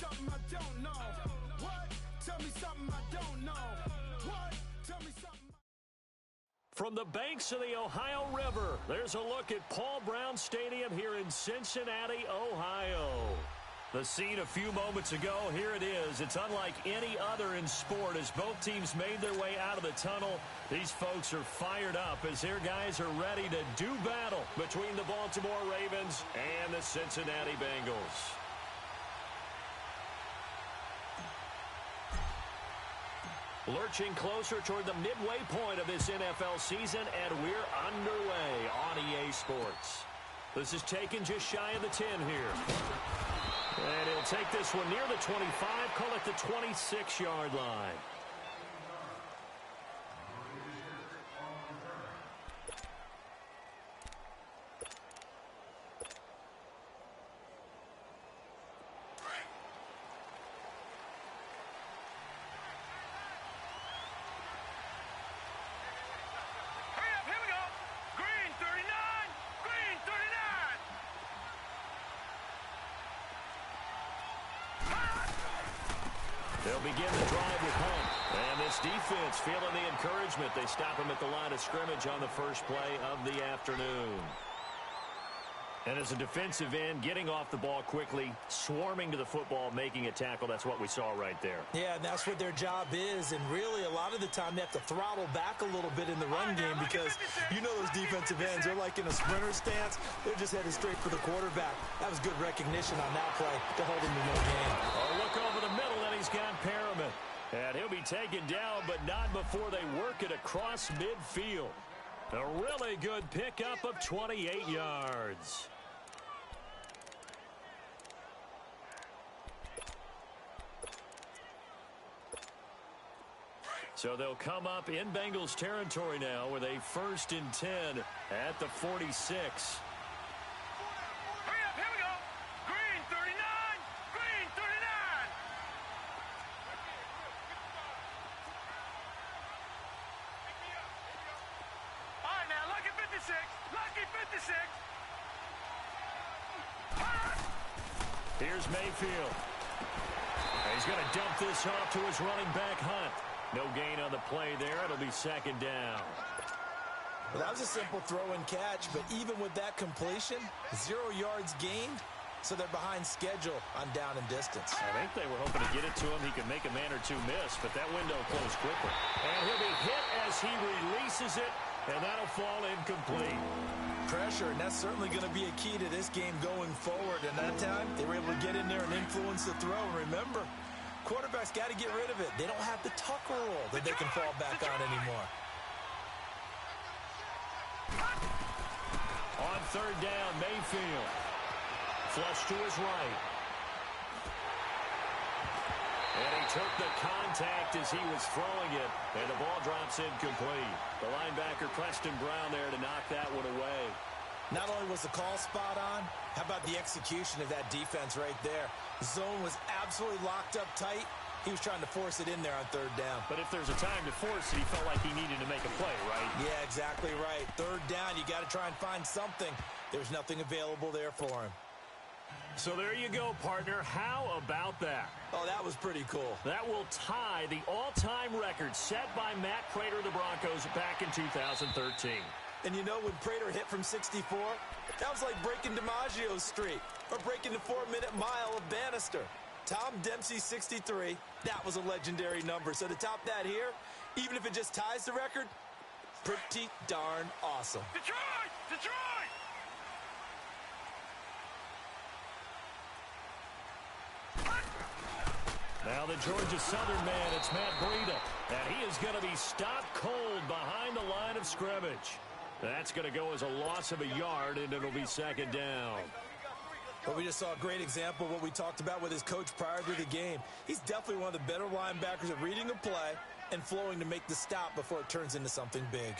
something I don't know. What? Tell me something I don't know. What? Tell me something. From the banks of the Ohio River, there's a look at Paul Brown Stadium here in Cincinnati, Ohio. The scene a few moments ago, here it is. It's unlike any other in sport as both teams made their way out of the tunnel. These folks are fired up as their guys are ready to do battle between the Baltimore Ravens and the Cincinnati Bengals. Lurching closer toward the midway point of this NFL season, and we're underway on EA Sports. This is taken just shy of the 10 here. And he'll take this one near the 25, call it the 26-yard line. They'll begin the drive with Hunt. And this defense feeling the encouragement. They stop him at the line of scrimmage on the first play of the afternoon. And as a defensive end, getting off the ball quickly, swarming to the football, making a tackle, that's what we saw right there. Yeah, and that's what their job is. And really, a lot of the time, they have to throttle back a little bit in the run game because you know those defensive ends, they're like in a sprinter stance. They're just headed straight for the quarterback. That was good recognition on that play to hold him to no gain. Oh, look over the middle, and he's got Perriman. And he'll be taken down, but not before they work it across midfield. A really good pickup of 28 yards. So they'll come up in Bengals territory now with a 1st and 10 at the 46. Hurry up, here we go. Green 39, green 39. All right, now, lucky 56, lucky 56. Here's Mayfield. He's going to dump this off to his running back, Hunt. No gain on the play there. It'll be 2nd down. Well, that was a simple throw and catch, but even with that completion, 0 yards gained, so they're behind schedule on down and distance. I think they were hoping to get it to him. He could make a man or two miss, but that window closed quickly. And he'll be hit as he releases it, and that'll fall incomplete. Pressure, and that's certainly going to be a key to this game going forward. And that time, they were able to get in there and influence the throw. And remember, quarterbacks got to get rid of it. They don't have the tucker roll that they can fall back on anymore. On 3rd down, Mayfield. Flush to his right. And he took the contact as he was throwing it, and the ball drops incomplete. The linebacker, Preston Brown, there to knock that one away. Not only was the call spot on, how about the execution of that defense right there? The zone was absolutely locked up tight. He was trying to force it in there on 3rd down. But if there's a time to force it, he felt like he needed to make a play, right? Yeah, exactly right. 3rd down, you got to try and find something. There's nothing available there for him. So there you go, partner. How about that? Oh, that was pretty cool. That will tie the all-time record set by Matt Prater of the Broncos back in 2013. And you know, when Prater hit from 64, that was like breaking DiMaggio's streak or breaking the 4-minute mile of Bannister. Tom Dempsey, 63, that was a legendary number. So to top that here, even if it just ties the record, pretty darn awesome. Detroit! Detroit! Now the Georgia Southern man, it's Matt Breida. And he is going to be stopped cold behind the line of scrimmage. That's going to go as a loss of a yard, and it'll be 2nd down. But we just saw a great example of what we talked about with his coach prior to the game. He's definitely one of the better linebackers at reading a play and flowing to make the stop before it turns into something big.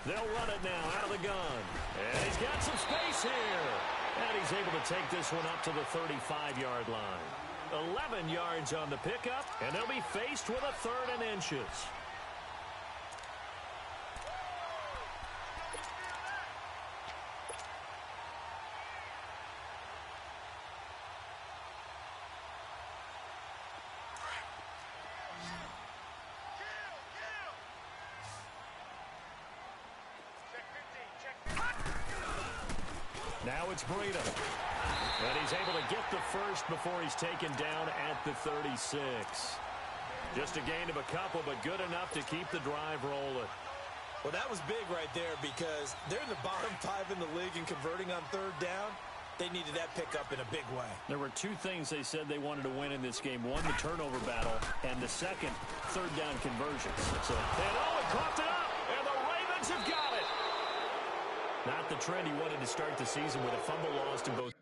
They'll run it now out of the gun. And he's got some space here. And he's able to take this one up to the 35-yard line. 11 yards on the pickup, and they'll be faced with a 3rd and inches. Now it's Breida. And he's able to get the first before he's taken down at the 36. Just a gain of a couple, but good enough to keep the drive rolling. Well, that was big right there because they're in the bottom 5 in the league in converting on third down. They needed that pickup in a big way. There were 2 things they said they wanted to win in this game. One, the turnover battle, and the second, third down conversions. So, and it coughed it up, and the Ravens have got it. Not the trend he wanted to start the season with a fumble lost in both.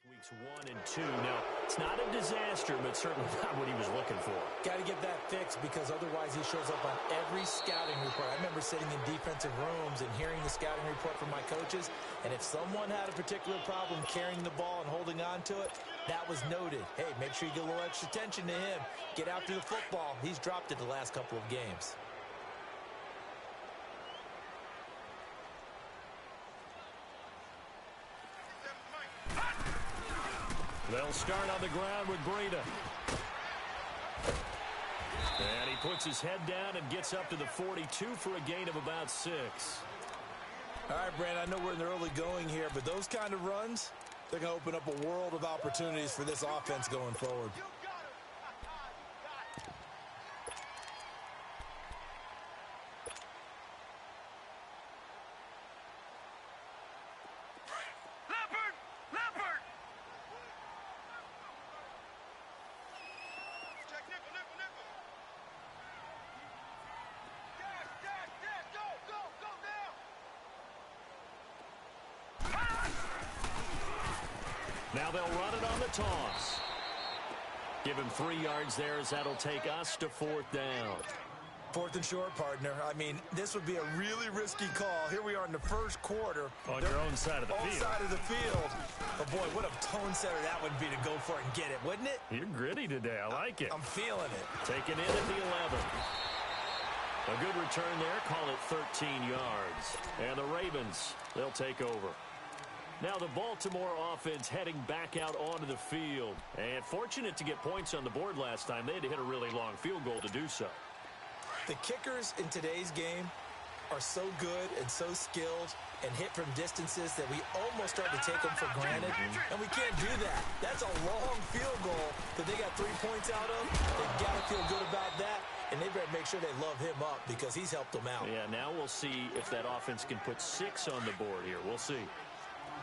Weeks 1 and 2. Now, it's not a disaster, but certainly not what he was looking for. Got to get that fixed because otherwise he shows up on every scouting report. I remember sitting in defensive rooms and hearing the scouting report from my coaches, and if someone had a particular problem carrying the ball and holding on to it, that was noted. Hey, make sure you get a little extra attention to him. Get after the football. He's dropped it the last couple of games. They'll start on the ground with Breida. And he puts his head down and gets up to the 42 for a gain of about 6. All right, Brandon, I know we're in the early going here, but those kind of runs, they're going to open up a world of opportunities for this offense going forward. Now they'll run it on the toss. Give him 3 yards there as that'll take us to 4th down. 4th and short, partner. I mean, this would be a really risky call. Here we are in the first quarter. On your own side of the field. Side of the field. But, boy, what a tone setter that would be to go for it and get it, wouldn't it? You're gritty today. I like it. I'm feeling it. Taken in at the 11. A good return there. Call it 13 yards. And the Ravens, they'll take over. Now the Baltimore offense heading back out onto the field. And fortunate to get points on the board last time. They had to hit a really long field goal to do so. The kickers in today's game are so good and so skilled and hit from distances that we almost start to take them for granted. And we can't do that. That's a long field goal that they got 3 points out of. They've got to feel good about that. And they better make sure they love him up because he's helped them out. Yeah, now we'll see if that offense can put 6 on the board here. We'll see.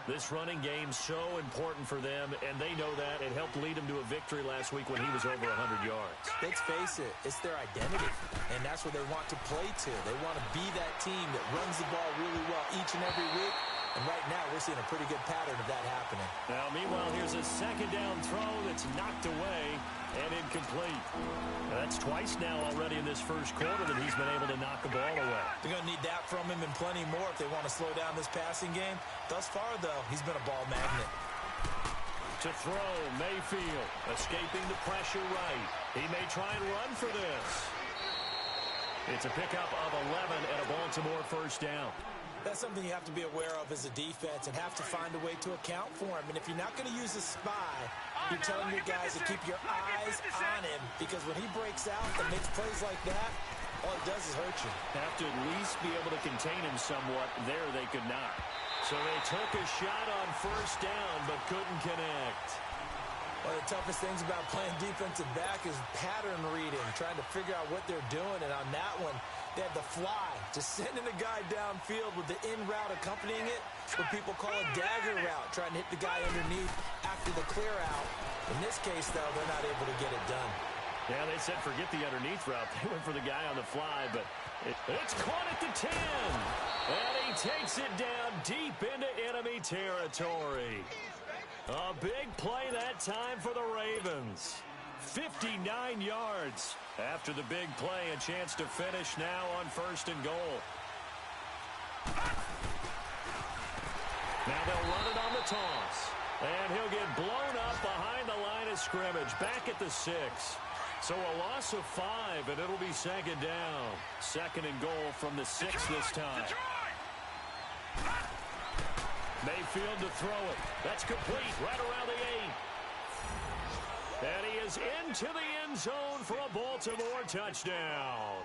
This running game's so important for them, and they know that. It helped lead them to a victory last week when he was over 100 yards. Let's face it, it's their identity, and that's what they want to play to. They want to be that team that runs the ball really well each and every week, and right now we're seeing a pretty good pattern of that happening. Now, meanwhile, here's a second down throw that's knocked away and incomplete. Now, that's twice now already in this first quarter that he's been able to knock the ball away. They're going to need that from him and plenty more if they want to slow down this passing game. Thus far, though, he's been a ball magnet. To throw, Mayfield escaping the pressure right. He may try and run for this. It's a pickup of 11 and a Baltimore first down. That's something you have to be aware of as a defense and have to find a way to account for him. And if you're not going to use a spy, you're telling your guys to keep your eyes on him because when he breaks out and makes plays like that, all it does is hurt you. Have to at least be able to contain him somewhat. There they could not. So they took a shot on first down but couldn't connect. One of the toughest things about playing defensive back is pattern reading, trying to figure out what they're doing. And on that one, they had the fly, just sending a guy downfield with the in route accompanying it, what people call a dagger route, trying to hit the guy underneath after the clear out. In this case, though, they're not able to get it done. Yeah, they said forget the underneath route. They went for the guy on the fly, but it's caught at the 10. And he takes it down deep into enemy territory. A big play that time for the Ravens. 59 yards after the big play. A chance to finish now on first and goal. Now they'll run it on the toss. And he'll get blown up behind the line of scrimmage. Back at the 6. So a loss of 5, and it'll be second down. Second and goal from the 6 this time. Mayfield to throw it. That's complete right around the 8. And he is into the end zone for a Baltimore touchdown.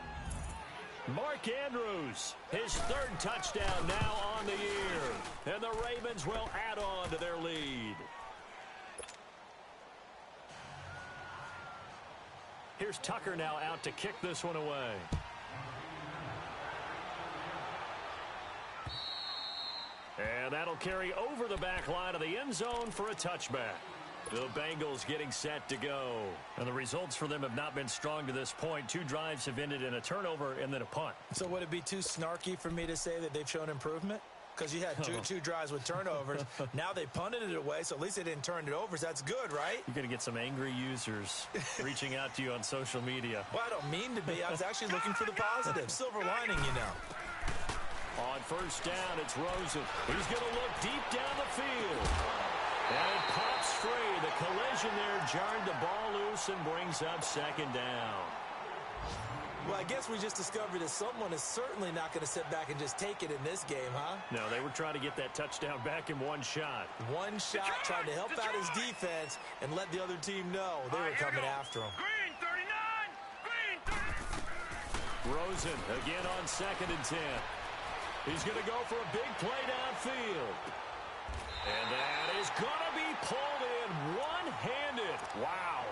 Mark Andrews, his third touchdown now on the year. And the Ravens will add on to their lead. Here's Tucker now out to kick this one away. And that'll carry over the back line of the end zone for a touchback. The Bengals getting set to go. And the results for them have not been strong to this point. 2 drives have ended in a turnover and then a punt. So would it be too snarky for me to say that they've shown improvement? Because you had two drives with turnovers. Now they punted it away, so at least they didn't turn it over. So that's good, right? You're going to get some angry users reaching out to you on social media. Well, I don't mean to be. I was actually looking for the positive. Silver lining, you know. On first down, it's Rosen. He's going to look deep down the field. And it pops free. The collision there jarred the ball loose and brings up second down. Well, I guess we just discovered that someone is certainly not going to sit back and just take it in this game, huh? No, they were trying to get that touchdown back in one shot. One shot, trying to help out his defense and let the other team know they were coming after him. Green 39. Green 30. Rosen again on 2nd and 10. He's going to go for a big play downfield. And that is going to be pulled in one-handed. Wow.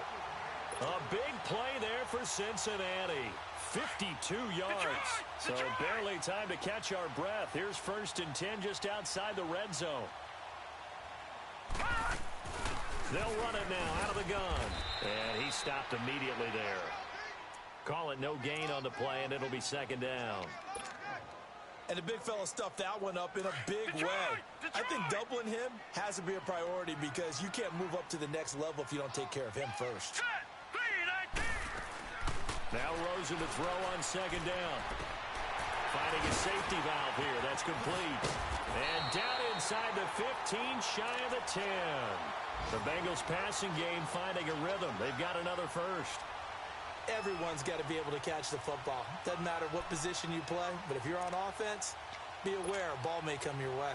A big play there for Cincinnati. 52 yards. So barely time to catch our breath. Here's 1st and 10 just outside the red zone. They'll run it now out of the gun. And he stopped immediately there. Call it no gain on the play, and it'll be 2nd down. And the big fella stuffed that one up in a big way. I think doubling him has to be a priority because you can't move up to the next level if you don't take care of him first. Now Rosen to throw on 2nd down. Finding a safety valve here. That's complete. And down inside the 15, shy of the 10. The Bengals passing game finding a rhythm. They've got another first. Everyone's got to be able to catch the football. Doesn't matter what position you play, but if you're on offense, be aware a ball may come your way.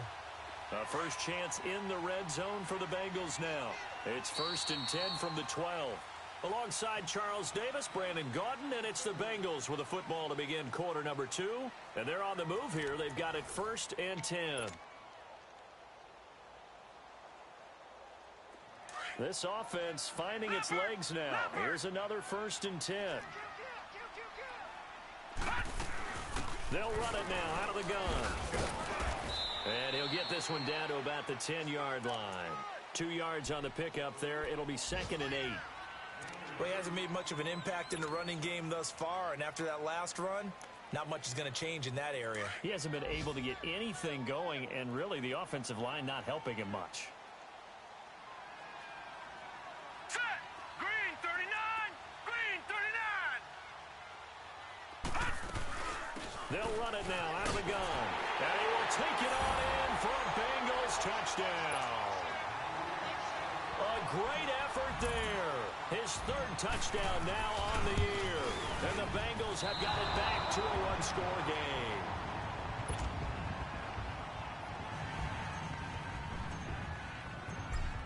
A first chance in the red zone for the Bengals now. It's 1st and 10 from the 12. Alongside Charles Davis, Brandon Gaudin, and it's the Bengals with a football to begin quarter number 2. And they're on the move here. They've got it 1st and 10. This offense finding its legs now. Here's another 1st and 10. They'll run it now out of the gun. And he'll get this one down to about the 10-yard line. 2 yards on the pickup there. It'll be 2nd and 8. Well, he hasn't made much of an impact in the running game thus far, and after that last run, not much is going to change in that area. He hasn't been able to get anything going, and really the offensive line not helping him much. Set. Green 39. Green 39. They'll run it now out of the gun. And he will take it on in for a Bengals touchdown. A great effort there. His 3rd touchdown now on the year. And the Bengals have got it back to a one-score game.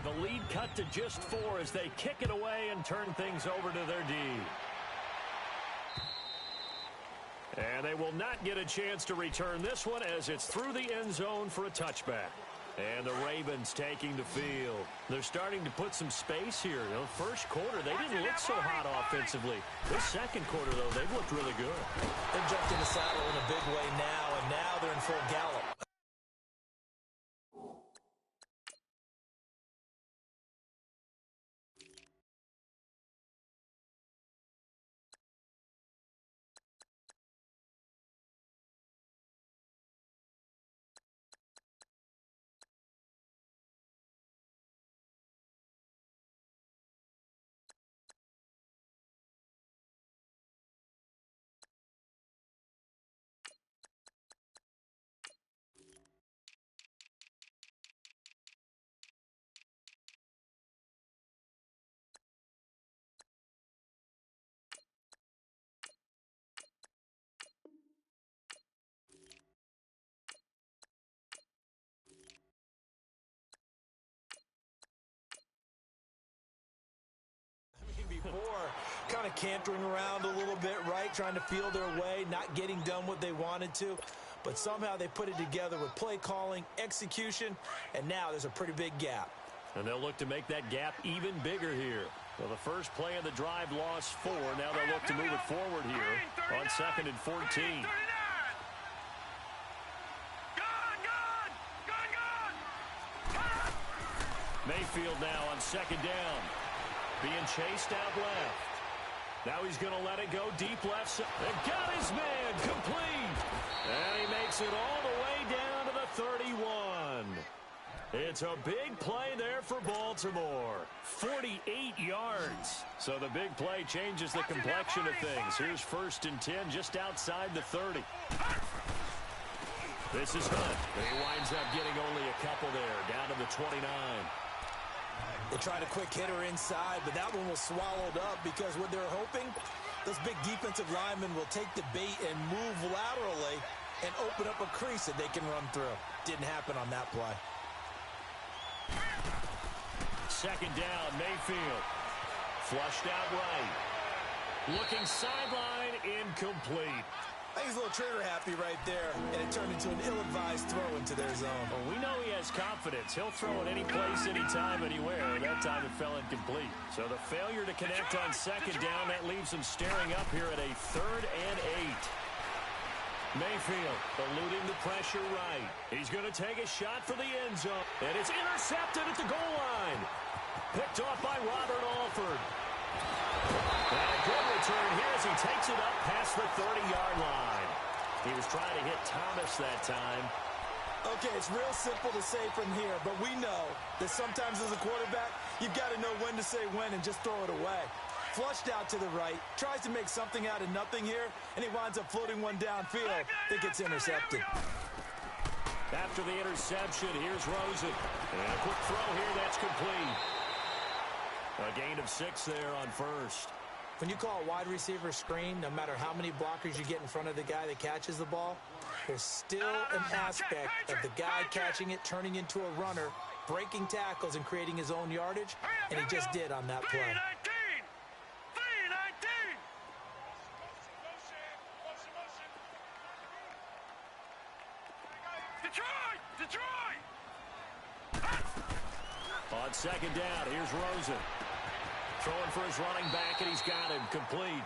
The lead cut to just 4 as they kick it away and turn things over to their D. And they will not get a chance to return this one as it's through the end zone for a touchback. And the Ravens taking the field. They're starting to put some space here. You know, first quarter, they didn't look so hot offensively. This second quarter, though, they've looked really good. They've jumped in the saddle in a big way now, and now they're in full gallop. of cantering around a little bit, right? Trying to feel their way, not getting done what they wanted to. But somehow they put it together with play calling, execution, and now there's a pretty big gap. And they'll look to make that gap even bigger here. Well, the first play of the drive lost 4. Now they'll look to move it forward here on 2nd and 14. Mayfield now on 2nd down. Being chased out left. Now he's going to let it go deep left. And got his man complete. And he makes it all the way down to the 31. It's a big play there for Baltimore. 48 yards. So the big play changes the complexion of things. Here's 1st and 10 just outside the 30. This is Hunt. And he winds up getting only a couple there, down to the 29. They tried a quick hitter inside, but that one was swallowed up because what they're hoping, those big defensive linemen will take the bait and move laterally and open up a crease that they can run through. Didn't happen on that play. 2nd down, Mayfield. Flushed out right. Looking sideline, incomplete. I think he's a little trigger happy right there, and it turned into an ill-advised throw into their zone. Well, we know he has confidence. He'll throw it any place, anytime, anywhere. That time it fell incomplete. So the failure to connect on 2nd down, that leaves him staring up here at a 3rd and 8. Mayfield eluding the pressure right. He's going to take a shot for the end zone. And it's intercepted at the goal line. Picked off by Robert Alford. And a good return here as he takes it up past the 30-yard line. He was trying to hit Thomas that time. Okay, it's real simple to say from here, but we know that sometimes as a quarterback, you've got to know when to say when and just throw it away. Flushed out to the right, tries to make something out of nothing here, and he winds up floating one downfield that gets intercepted. After the interception, here's Rosen. And a quick throw here, that's complete. A gain of 6 there on 1st. When you call a wide receiver screen, no matter how many blockers you get in front of the guy that catches the ball, there's still an aspect of the guy catching it, turning into a runner, breaking tackles and creating his own yardage, and he just did on that play. On 2nd down, here's Rosen. Throwing for his running back, and he's got him complete.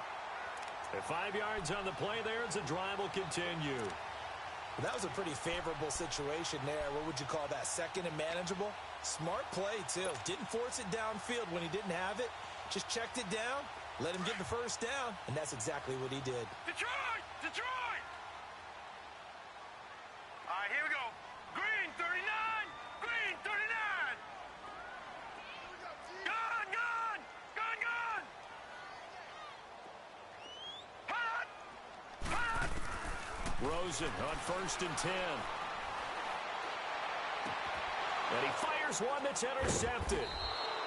At 5 yards on the play there, as the drive will continue. Well, that was a pretty favorable situation there. What would you call that? 2nd and manageable? Smart play, too. Didn't force it downfield when he didn't have it. Just checked it down, let him get the 1st down, and that's exactly what he did. Detroit! Detroit! All right, here we go. Green 39! Green 39! Gun! Gun! Gun! Gun! Hot! Hot! Rosen on 1st and 10. And he fires one that's intercepted.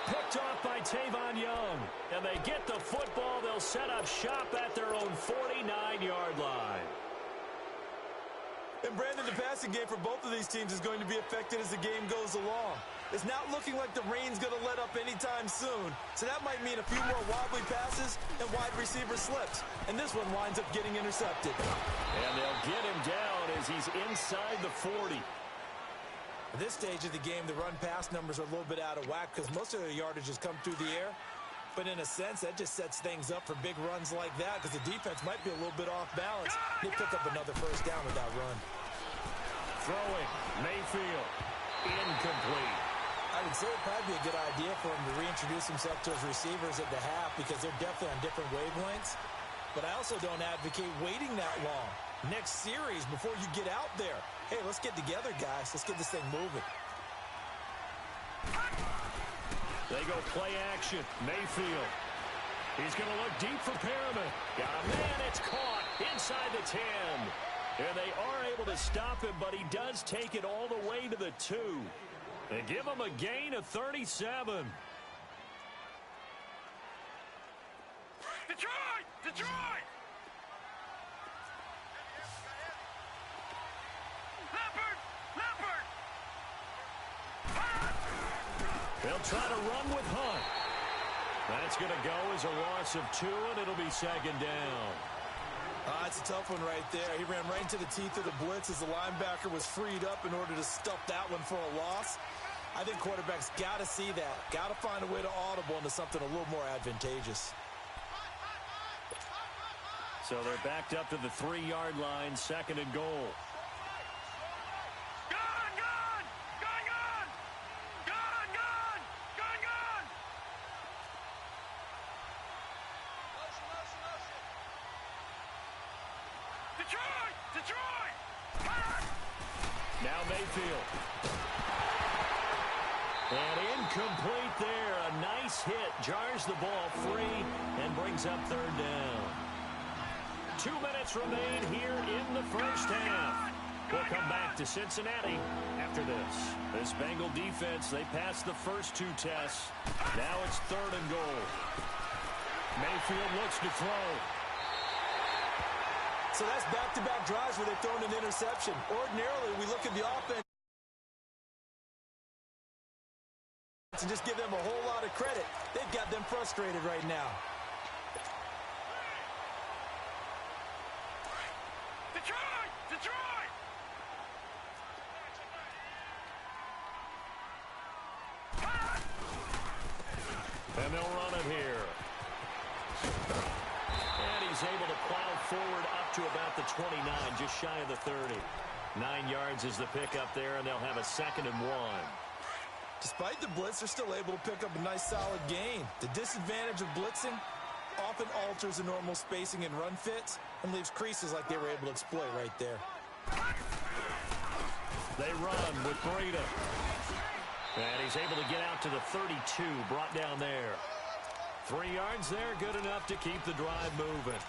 Picked off by Tavon Young. And they get the football. They'll set up shop at their own 49-yard line. And Brandon, the passing game for both of these teams is going to be affected as the game goes along. It's not looking like the rain's going to let up anytime soon. So that might mean a few more wobbly passes and wide receiver slips. And this one winds up getting intercepted. And they'll get him down as he's inside the 40. At this stage of the game, the run-pass numbers are a little bit out of whack because most of the yardage has come through the air. But in a sense, that just sets things up for big runs like that because the defense might be a little bit off balance. They pick up another 1st down with that run. Throwing, Mayfield, incomplete. I would say it'd probably be a good idea for him to reintroduce himself to his receivers at the half because they're definitely on different wavelengths. But I also don't advocate waiting that long. Next series, before you get out there, hey, let's get together, guys. Let's get this thing moving. They go play action. Mayfield. He's going to look deep for Perriman. Got a man. It's caught inside the 10. And they are able to stop him, but he does take it all the way to the 2. And give him a gain of 37. Detroit! Detroit! Leopard! Leopard! They'll try to run with Hunt. That's going to go as a loss of 2, and it'll be second down. That's a tough one right there. He ran right into the teeth of the blitz as the linebacker was freed up in order to stuff that one for a loss. I think quarterbacks got to see that. Got to find a way to audible into something a little more advantageous. So they're backed up to the 3-yard line, second and goal. Now Mayfield. And incomplete there. A nice hit. Jars the ball free and brings up third down. 2 minutes remain here in the first half. We'll come back to Cincinnati after this. This Bengal defense, they passed the first 2 tests. Now it's third and goal. Mayfield looks to throw. So that's back-to-back drives where they've thrown an interception. Ordinarily, we look at the offense and just give them a whole lot of credit. They've got them frustrated right now. Detroit! Detroit! And they'll run it here. And he's able to plow forward up to about the 29, just shy of the 30. 9 yards is the pickup there, and they'll have a second and 1. Despite the blitz, they're still able to pick up a nice, solid gain. The disadvantage of blitzing often alters the normal spacing and run fits and leaves creases like they were able to exploit right there. They run with Breida. And he's able to get out to the 32, brought down there. 3 yards there, good enough to keep the drive moving.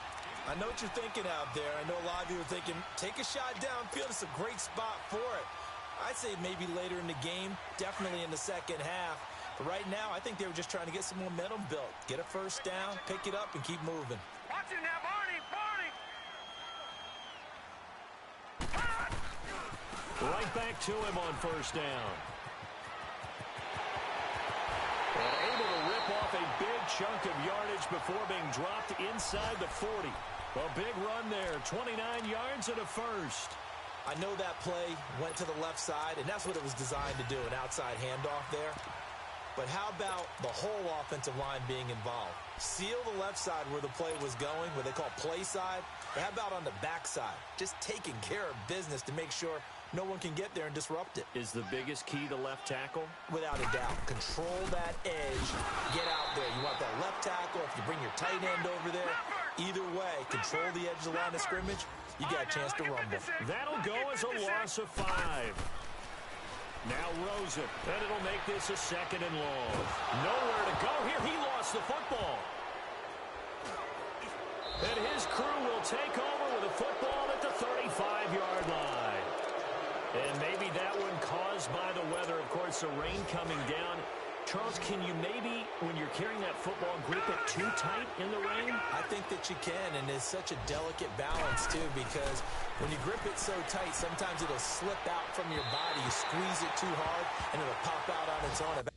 I know what you're thinking out there. I know a lot of you are thinking, take a shot downfield. It's a great spot for it. I'd say maybe later in the game, definitely in the second half. But right now, I think they were just trying to get some momentum built. Get a first down, pick it up, and keep moving. Watch it now, Barney! Barney! Right back to him on first down. And able to rip off a big chunk of yardage before being dropped inside the 40. A big run there, 29 yards and a first. I know that play went to the left side, and that's what it was designed to do, an outside handoff there. But how about the whole offensive line being involved? Seal the left side where the play was going, what they call play side. But how about on the back side? Just taking care of business to make sure no one can get there and disrupt it. Is the biggest key to left tackle? Without a doubt. Control that edge. Get out there. You want that left tackle. If you bring your tight end over there, either way, control the edge of the line of scrimmage. You got a chance to rumble. That'll go as a loss of 5. Now Rosen, and it'll make this a second and long. Nowhere to go here. He lost the football. And his crew will take over with a football at the 35-yard line. And maybe that one caused by the weather. Of course, the rain coming down. Charles, can you maybe, when you're carrying that football, grip it too tight in the rain? I think that you can, and it's such a delicate balance, too, because when you grip it so tight, sometimes it'll slip out from your body. You squeeze it too hard, and it'll pop out on its own.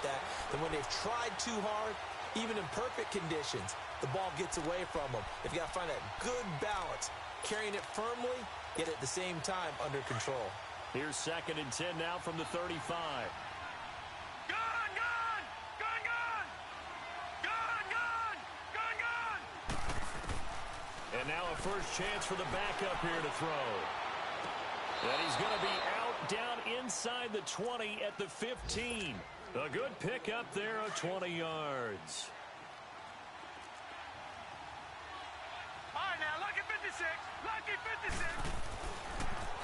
that when they've tried too hard, even in perfect conditions, the ball gets away from them. They've got to find that good balance, carrying it firmly, yet at the same time under control. Here's 2nd and 10 now from the 35. Gun, gun! Gun, gun! Gun, gun! Gun, gun! And now a first chance for the backup here to throw. And he's going to be out down inside the 20 at the 15. A good pickup there of 20 yards. All right, now, lucky 56. Lucky 56.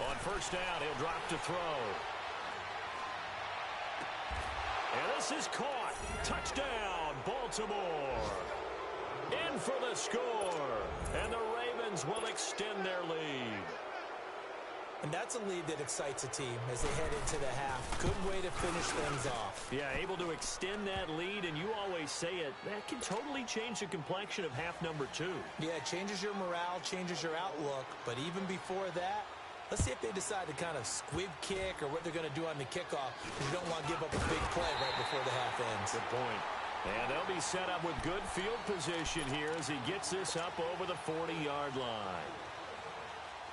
On first down, he'll drop to throw. And this is caught. Touchdown, Baltimore. In for the score. And the Ravens will extend their lead. And that's a lead that excites a team as they head into the half. Good way to finish things off. Yeah, able to extend that lead, and you always say it, that can totally change the complexion of half number 2. Yeah, it changes your morale, changes your outlook. But even before that, let's see if they decide to kind of squib kick or what they're going to do on the kickoff, because you don't want to give up a big play right before the half ends. Good point. And they'll be set up with good field position here as he gets this up over the 40-yard line.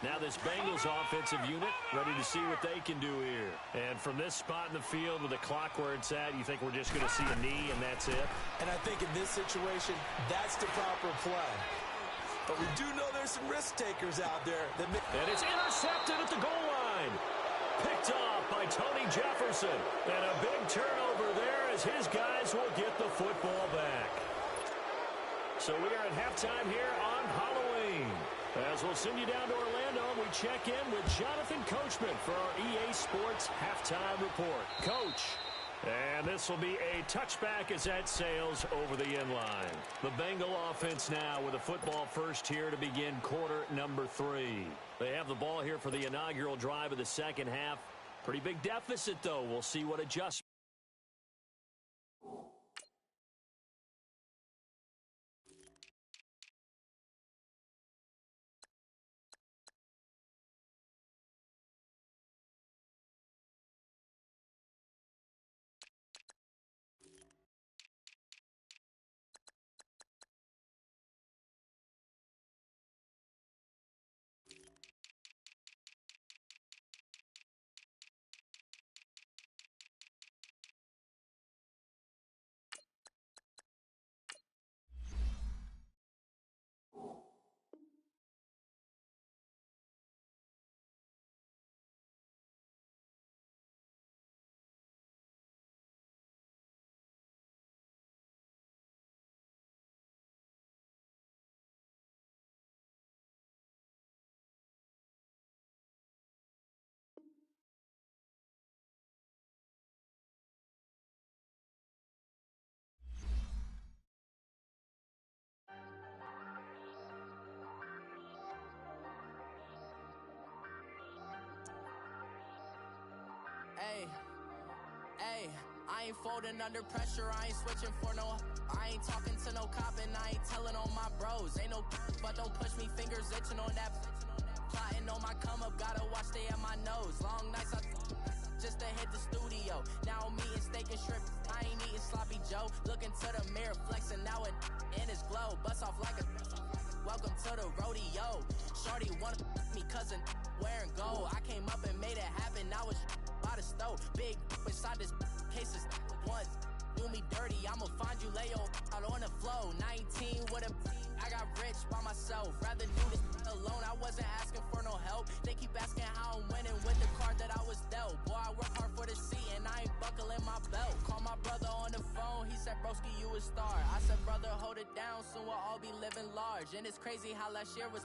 Now this Bengals offensive unit ready to see what they can do here. And from this spot in the field with the clock where it's at, you think we're just going to see a knee and that's it? And I think in this situation, that's the proper play. But we do know there's some risk takers out there. And it's intercepted at the goal line. Picked off by Tony Jefferson. And a big turnover there as his guys will get the football back. So we are at halftime here on Halloween. As we'll send you down to Orlando, we check in with Jonathan Coachman for our EA Sports Halftime Report. Coach, and this will be a touchback as that sails over the end line. The Bengal offense now with a football first here to begin quarter number 3. They have the ball here for the inaugural drive of the second half. Pretty big deficit, though. We'll see what adjustments. Hey, I ain't folding under pressure, I ain't switching for no. I ain't talking to no cop and I ain't telling on my bros. Ain't no but don't push me, fingers itching on that. Plotting on my come up, gotta watch stay at my nose. Long nights I just to hit the studio. Now I'm eating steak and shrimp, I ain't eating sloppy Joe. Looking to the mirror, flexing now it in his glow. Bust off like a welcome to the rodeo. Shorty wanna me cousin wearing gold. I came up and made it happen, now it's by the stove. Big inside this cases once do me dirty, I'ma find you lay out on the floor. 19 with a I got rich by myself. Rather do this alone, I wasn't asking for no help. They keep asking how I'm winning with the card that I was dealt. Boy, I work hard for the seat and I ain't buckling my belt. Call my brother on the phone, he said, broski, you a star. I said, brother, hold it down, soon we'll all be living large. And it's crazy how last year was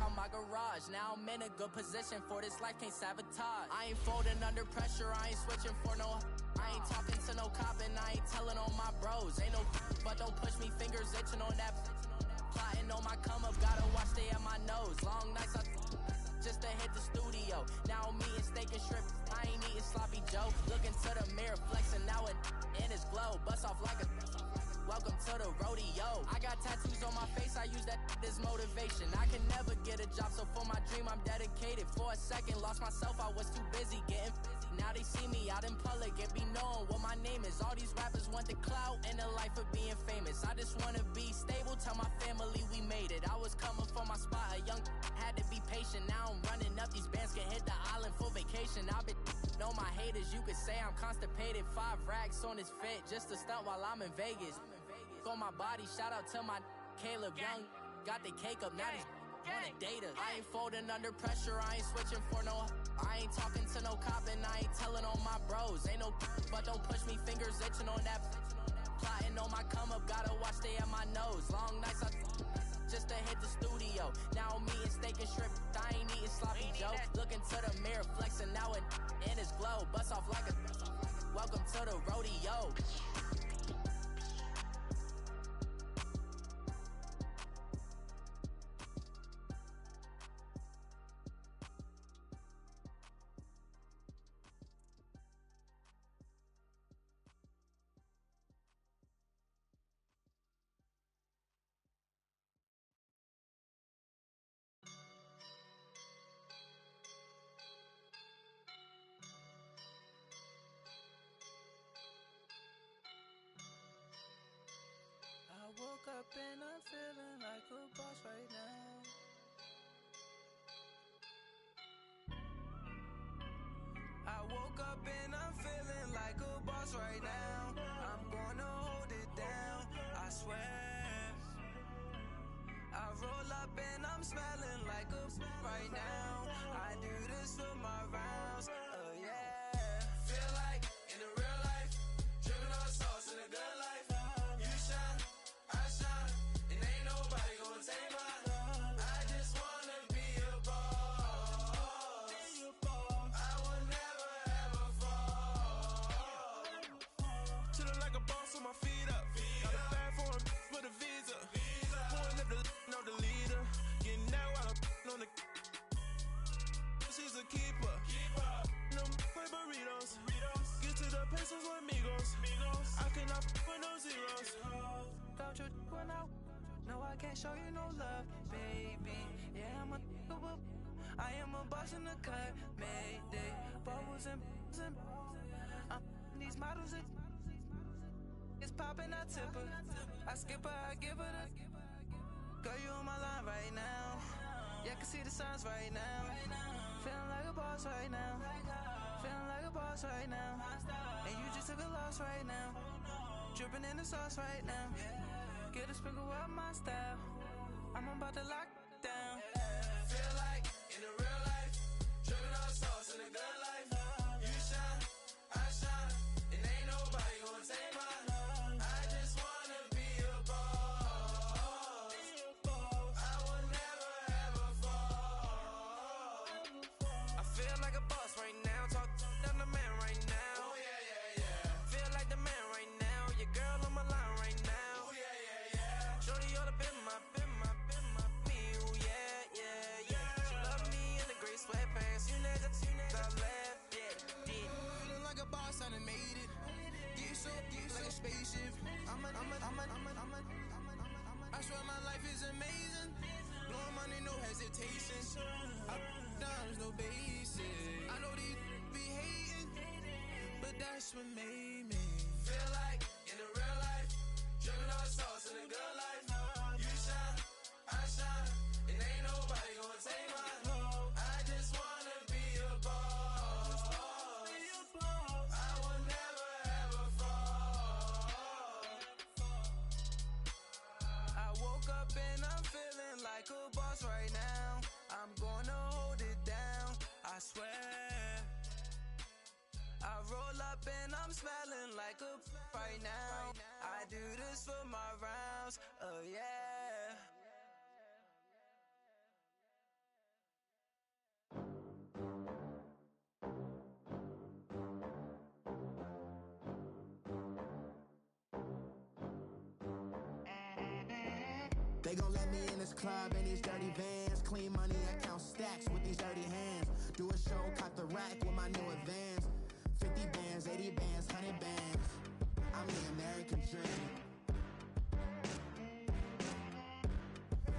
on my garage. Now I'm in a good position for this life, can't sabotage. I ain't folding under pressure, I ain't switching for no. I ain't talking to no cop and I ain't telling on my bros. Ain't no but don't push me, fingers itching on that. Plotting on my come up, gotta watch stay at my nose. Long nights I just to hit the studio. Now I'm eating steak and shrimp, I ain't eating sloppy Joe. Looking to the mirror, flexing now it in his glow. Bust off like a welcome to the rodeo. I got tattoos on my face, I use that as motivation. I can never get a job, so for my dream I'm dedicated. For a second, lost myself, I was too busy getting. Now they see me out in public, public and be known what my name is. All these rappers want the clout and the life of being famous. I just wanna be stable, tell my family we made it. I was coming for my spot, a young had to be patient. Now I'm running up, these bands can hit the island for vacation. I've been know my haters, you could say I'm constipated. 5 racks on his fit, just to stunt while I'm in Vegas. On my body, shout out to my Caleb Young. Got the cake up, now he's on a data. I ain't folding under pressure, I ain't switching for no. I ain't talking to no cop and I ain't telling on my bros. Ain't no but don't push me, fingers itching on that. Plotting on my come up, gotta watch stay at my nose. Long nights I just to hit the studio. Now I'm eating steak and shrimp, I ain't eating sloppy Joe. Looking to the mirror, flexing now it in his glow. Bust off like a welcome to the rodeo. I woke up and I'm feeling like a boss right now. I woke up and I'm feeling like a boss right now. I'm gonna hold it down, I swear. I roll up and I'm smelling like a right now. I do this for my rounds, yeah. Feel like in the real life, dripping on sauce in a good life. You shine, I shine, and ain't nobody gonna take mine. I just wanna be a boss. I will never ever fall. Chillin' like a boss with my feet up. Got a bag for a with a visa. Pulling up the know the leader. Getting that while I'm on the. She's a keeper. No play burritos. Get to the pesos with amigos. I cannot with no zeros. Doubt you when out. No, I can't show you no love, baby. Yeah, I'm a whoop. I am a boss in the cut. Mayday. Bubbles and these models are. It's poppin', I tip her. I skip her, I give her the. Girl, you on my line right now. Yeah, I can see the signs right now. Feeling like a boss right now. Feeling like a boss right now. And you just took a loss right now. Dripping in the sauce right now. Get a sprinkle up my style. I'm about to lock down. Feel like in the real life, dripping on sauce in a good life. You shine, I shine, and ain't nobody gonna take mine. I just wanna be a boss. I will never ever fall. I feel like a boss right now. Talk to the man right now. Oh yeah. Feel like the man right now. Your girl on my line right now. Oh yeah. Shorty ought to be my me. Oh yeah. She love me in the gray sweatpants. You never I left. Yeah. Feeling like a boss, I done made it. Get so like a spaceship. I swear my life is amazing. Blowing money, no hesitation. Up, down, no basic. I know these be hating, but that's what made me. Feel like in the real life, dripping on sauce in a good life. You shine, I shine, and ain't nobody gonna take mine. I just wanna be a boss. I will never ever fall. I woke up and I'm feeling like a boss right now. I'm gonna hold it down, I swear. I roll up and I'm smelling like a right now. I do this for my rounds, yeah. They gon' let me in this club in these dirty vans. Clean money, I count stacks with these dirty hands. Do a show, caught the rack with my new advance. 50 bands, 80 bands, 100 bands. I'm the American dream.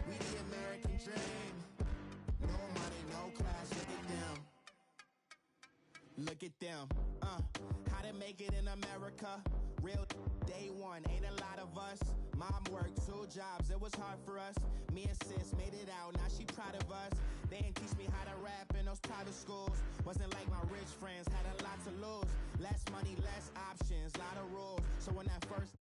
We the American dream. No money, no class, look at them. Look at them, how to make it in America. Real day one, ain't a lot of us. Mom worked 2 jobs, it was hard for us. Me and sis made it out, now she proud of us. They didn't teach me how to rap in those private schools. Wasn't like my rich friends, had a lot to lose. Less money, less options, lot of rules. So when that first